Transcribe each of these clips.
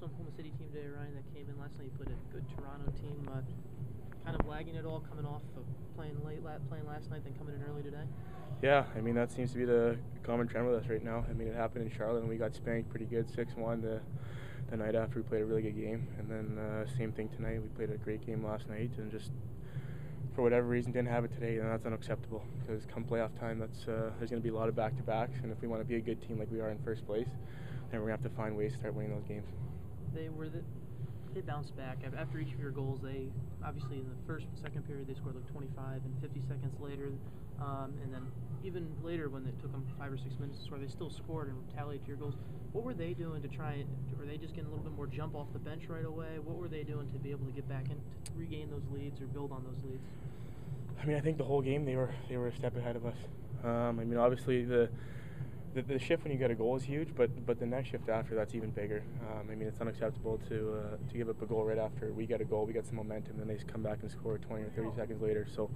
Oklahoma City team today, Ryan, that came in last night. You played a good Toronto team. Kind of lagging it all, coming off of playing last night, then coming in early today. Yeah, I mean, that seems to be the common trend with us right now. I mean, it happened in Charlotte, and we got spanked pretty good, 6-1 the night after we played a really good game. And then same thing tonight. We played a great game last night, and just for whatever reason didn't have it today, and that's unacceptable. Because come playoff time, there's going to be a lot of back-to-backs, and if we want to be a good team like we are in first place, then we're going to have to find ways to start winning those games. They bounced back after each of your goals. They obviously in the first and second period they scored like 25, and 50 seconds later, and then even later when it took them 5 or 6 minutes to score, they still scored and retaliated to your goals. What were they doing to try? Were they just getting a little bit more jump off the bench right away? What were they doing to be able to get back and regain those leads or build on those leads? I mean, I think the whole game they were a step ahead of us. I mean, obviously the shift when you get a goal is huge, but the next shift after that's even bigger. I mean, it's unacceptable to give up a goal right after we get a goal. We get some momentum, and they just come back and score 20 or 30 seconds later. So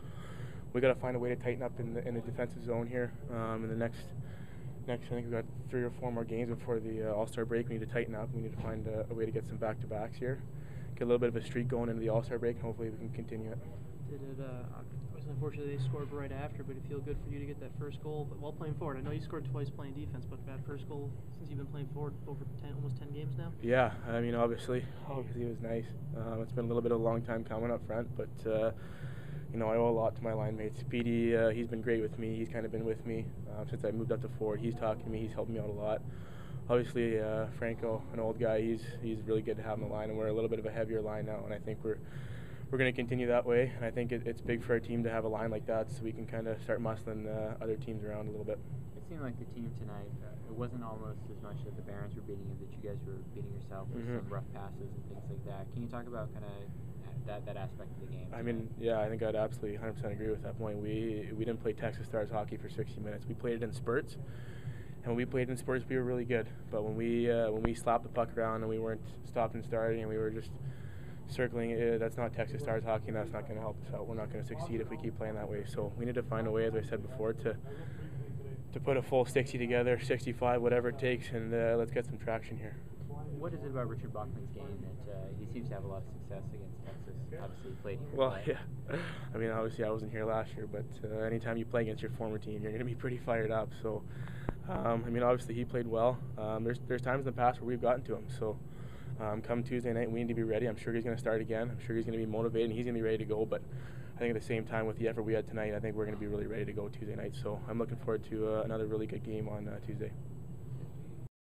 we got to find a way to tighten up in the defensive zone here. In the next, I think we've got 3 or 4 more games before the All-Star break. We need to tighten up. We need to find a way to get some back-to-backs here, get a little bit of a streak going into the All-Star break, and hopefully we can continue it. Unfortunately, they scored right after, but it feel good for you to get that first goal while playing forward. I know you scored twice playing defense, but that first goal since you've been playing forward over almost 10 games now? Yeah, I mean, obviously it was nice. It's been a little bit of a long time coming up front, but you know, I owe a lot to my line mates. Speedy, he's been great with me. He's kind of been with me since I moved up to forward. He's talking to me. He's helped me out a lot. Obviously, Franco, an old guy, he's really good to have on the line, and we're a little bit of a heavier line now, and I think we're going to continue that way, and I think it's big for our team to have a line like that so we can kind of start muscling other teams around a little bit. It seemed like the team tonight, it wasn't almost as much that the Barons were beating you, that you guys were beating yourself with some rough passes and things like that. Can you talk about kind of that aspect of the game? I mean, yeah, I think I'd absolutely 100% agree with that point. We didn't play Texas Stars hockey for 60 minutes. We played it in spurts, and when we played in spurts, we were really good. But when we slapped the puck around and we weren't stopped and starting and we were just circling, that's not Texas Stars hockey, and that's not going to help us out. We're not going to succeed if we keep playing that way. So we need to find a way, as I said before, to put a full 60 together, 65, whatever it takes, and let's get some traction here. What is it about Richard Bachmann's game that he seems to have a lot of success against Texas? Obviously, he played here. Well, yeah. I mean, obviously, I wasn't here last year, but anytime you play against your former team, you're going to be pretty fired up. So, I mean, obviously, he played well. There's times in the past where we've gotten to him. So, come Tuesday night, we need to be ready. I'm sure he's going to start again. I'm sure he's going to be motivated, and he's going to be ready to go. But I think at the same time, with the effort we had tonight, I think we're going to be really ready to go Tuesday night. So I'm looking forward to another really good game on Tuesday.